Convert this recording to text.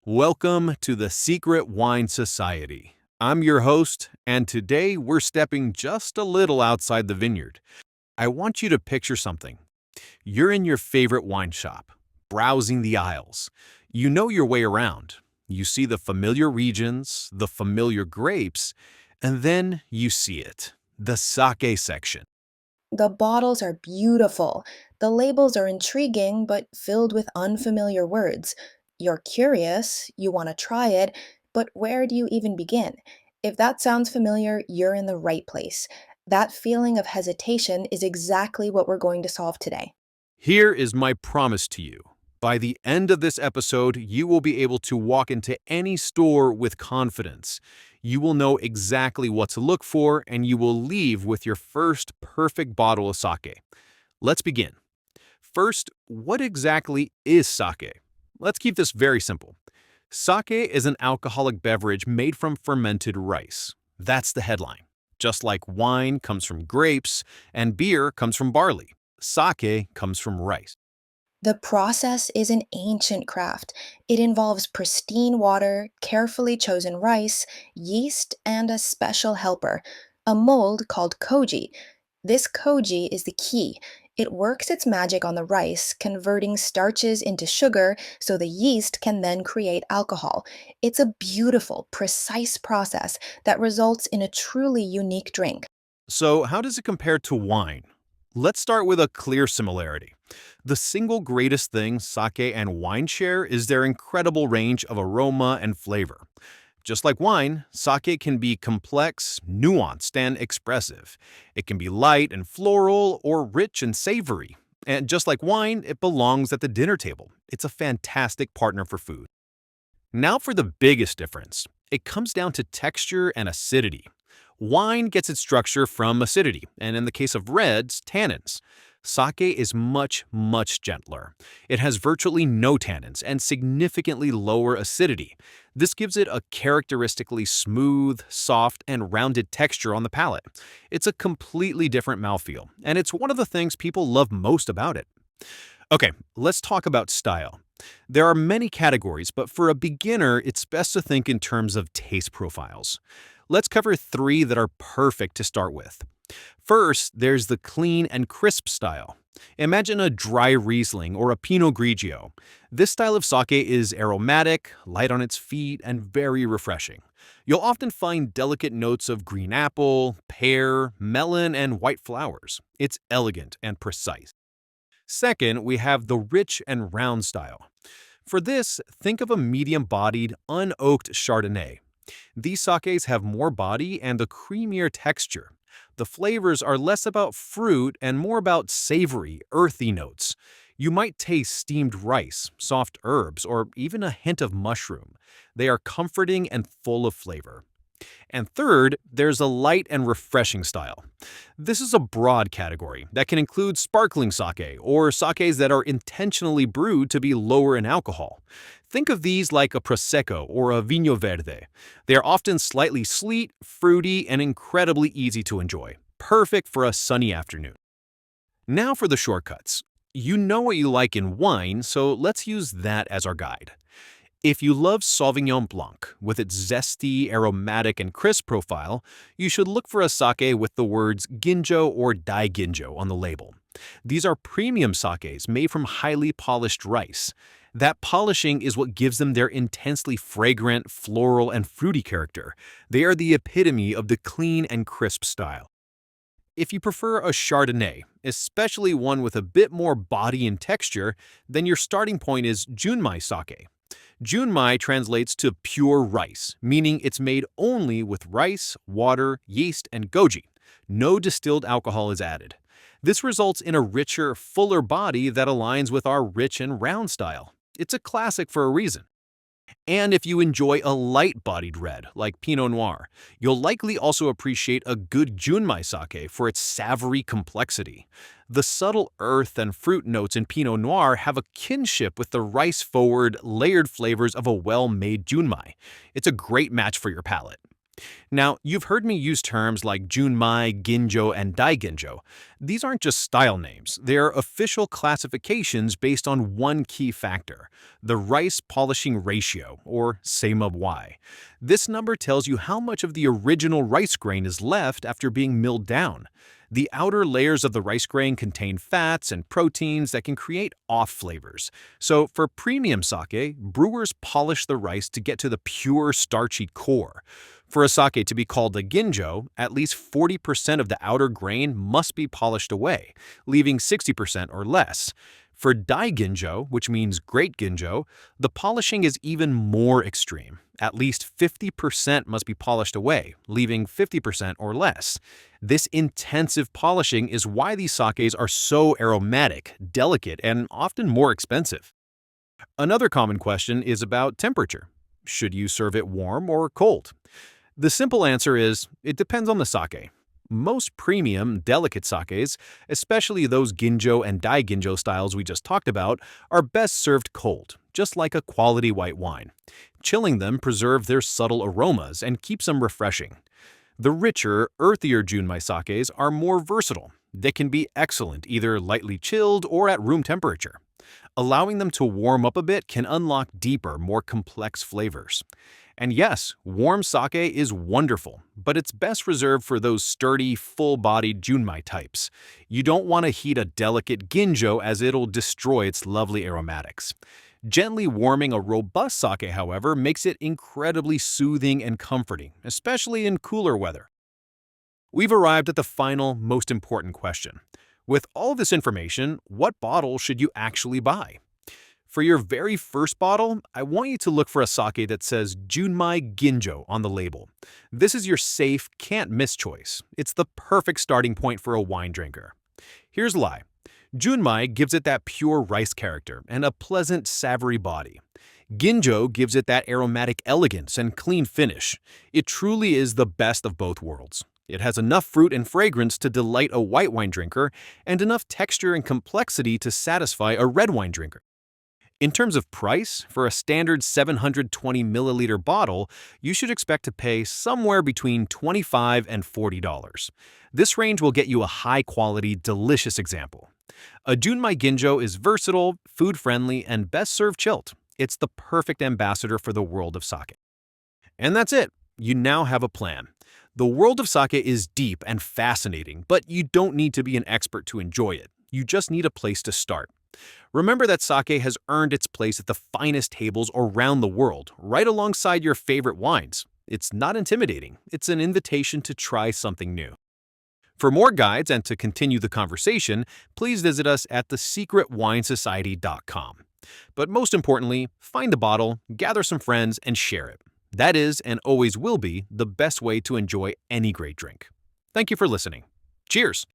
Welcome to the Secret Wine Society. I'm your host, and today we're stepping just a little outside the vineyard. I want you to picture something. You're in your favorite wine shop, browsing the aisles. You know your way around. You see the familiar regions, the familiar grapes, and then you see it, the sake section. The bottles are beautiful. The labels are intriguing but filled with unfamiliar words. You're curious, you want to try it, but where do you even begin? If that sounds familiar, you're in the right place. That feeling of hesitation is exactly what we're going to solve today. Here is my promise to you. By the end of this episode, you will be able to walk into any store with confidence. You will know exactly what to look for, and you will leave with your first perfect bottle of sake. Let's begin. First, what exactly is sake? Let's keep this very simple. Sake is an alcoholic beverage made from fermented rice. That's the headline. Just like wine comes from grapes and beer comes from barley, sake comes from rice. The process is an ancient craft. It involves pristine water, carefully chosen rice, yeast, and a special helper, a mold called koji. This koji is the key. It works its magic on the rice, converting starches into sugar so the yeast can then create alcohol. It's a beautiful, precise process that results in a truly unique drink. So, how does it compare to wine? Let's start with a clear similarity. The single greatest thing sake and wine share is their incredible range of aroma and flavor. Just like wine, sake can be complex, nuanced, and expressive. It can be light and floral or rich and savory. And just like wine, it belongs at the dinner table. It's a fantastic partner for food. Now for the biggest difference. It comes down to texture and acidity. Wine gets its structure from acidity, and in the case of reds, tannins. Sake is much, much gentler. It has virtually no tannins and significantly lower acidity. This gives it a characteristically smooth, soft, and rounded texture on the palate. It's a completely different mouthfeel, and it's one of the things people love most about it. Okay, let's talk about style. There are many categories, but for a beginner, it's best to think in terms of taste profiles. Let's cover three that are perfect to start with. First, there's the clean and crisp style. Imagine a dry Riesling or a Pinot Grigio. This style of sake is aromatic, light on its feet, and very refreshing. You'll often find delicate notes of green apple, pear, melon, and white flowers. It's elegant and precise. Second, we have the rich and round style. For this, think of a medium-bodied, unoaked Chardonnay. These sakes have more body and a creamier texture. The flavors are less about fruit and more about savory, earthy notes. You might taste steamed rice, soft herbs, or even a hint of mushroom. They are comforting and full of flavor. And third, there's a light and refreshing style. This is a broad category that can include sparkling sake or sakes that are intentionally brewed to be lower in alcohol. Think of these like a prosecco or a vino verde. They are often slightly sweet, fruity, and incredibly easy to enjoy. Perfect for a sunny afternoon. Now for the shortcuts. You know what you like in wine, so let's use that as our guide. If you love Sauvignon Blanc with its zesty, aromatic, and crisp profile, you should look for a sake with the words Ginjo or Dai Ginjo on the label. These are premium sakes made from highly polished rice. That polishing is what gives them their intensely fragrant, floral, and fruity character. They are the epitome of the clean and crisp style. If you prefer a Chardonnay, especially one with a bit more body and texture, then your starting point is Junmai sake. Junmai translates to pure rice, meaning it's made only with rice, water, yeast, and goji. No distilled alcohol is added. This results in a richer, fuller body that aligns with our rich and round style. It's a classic for a reason. And if you enjoy a light-bodied red, like Pinot Noir, you'll likely also appreciate a good Junmai sake for its savory complexity. The subtle earth and fruit notes in Pinot Noir have a kinship with the rice-forward, layered flavors of a well-made Junmai. It's a great match for your palate. Now, you've heard me use terms like Junmai, Ginjo, and Daiginjo. These aren't just style names, they're official classifications based on one key factor, the rice polishing ratio, or Sema-Y. This number tells you how much of the original rice grain is left after being milled down. The outer layers of the rice grain contain fats and proteins that can create off flavors. So, for premium sake, brewers polish the rice to get to the pure starchy core. For a sake to be called a ginjo, at least 40% of the outer grain must be polished away, leaving 60% or less. For dai ginjo, which means great ginjo, the polishing is even more extreme. At least 50% must be polished away, leaving 50% or less. This intensive polishing is why these sakes are so aromatic, delicate, and often more expensive. Another common question is about temperature. Should you serve it warm or cold? The simple answer is it depends on the sake. Most premium, delicate sakes, especially those ginjo and daiginjo styles we just talked about, are best served cold, just like a quality white wine. Chilling them preserves their subtle aromas and keeps them refreshing. The richer, earthier junmai sakes are more versatile. They can be excellent either lightly chilled or at room temperature. Allowing them to warm up a bit can unlock deeper, more complex flavors. And yes, warm sake is wonderful, but it's best reserved for those sturdy, full-bodied junmai types. You don't want to heat a delicate ginjo as it'll destroy its lovely aromatics. Gently warming a robust sake, however, makes it incredibly soothing and comforting, especially in cooler weather. We've arrived at the final, most important question. With all this information, what bottle should you actually buy? For your very first bottle, I want you to look for a sake that says Junmai Ginjo on the label. This is your safe, can't-miss choice. It's the perfect starting point for a wine drinker. Here's why. Junmai gives it that pure rice character and a pleasant, savory body. Ginjo gives it that aromatic elegance and clean finish. It truly is the best of both worlds. It has enough fruit and fragrance to delight a white wine drinker and enough texture and complexity to satisfy a red wine drinker. In terms of price, for a standard 720 milliliter bottle, you should expect to pay somewhere between $25 and $40. This range will get you a high-quality, delicious example. A Junmai Ginjo is versatile, food-friendly, and best served chilled. It's the perfect ambassador for the world of sake. And that's it. You now have a plan. The world of sake is deep and fascinating, but you don't need to be an expert to enjoy it. You just need a place to start. Remember that sake has earned its place at the finest tables around the world, right alongside your favorite wines. It's not intimidating, it's an invitation to try something new. For more guides and to continue the conversation, please visit us at thesecretwinesociety.com. But most importantly, find a bottle, gather some friends, and share it. That is, and always will be, the best way to enjoy any great drink. Thank you for listening. Cheers!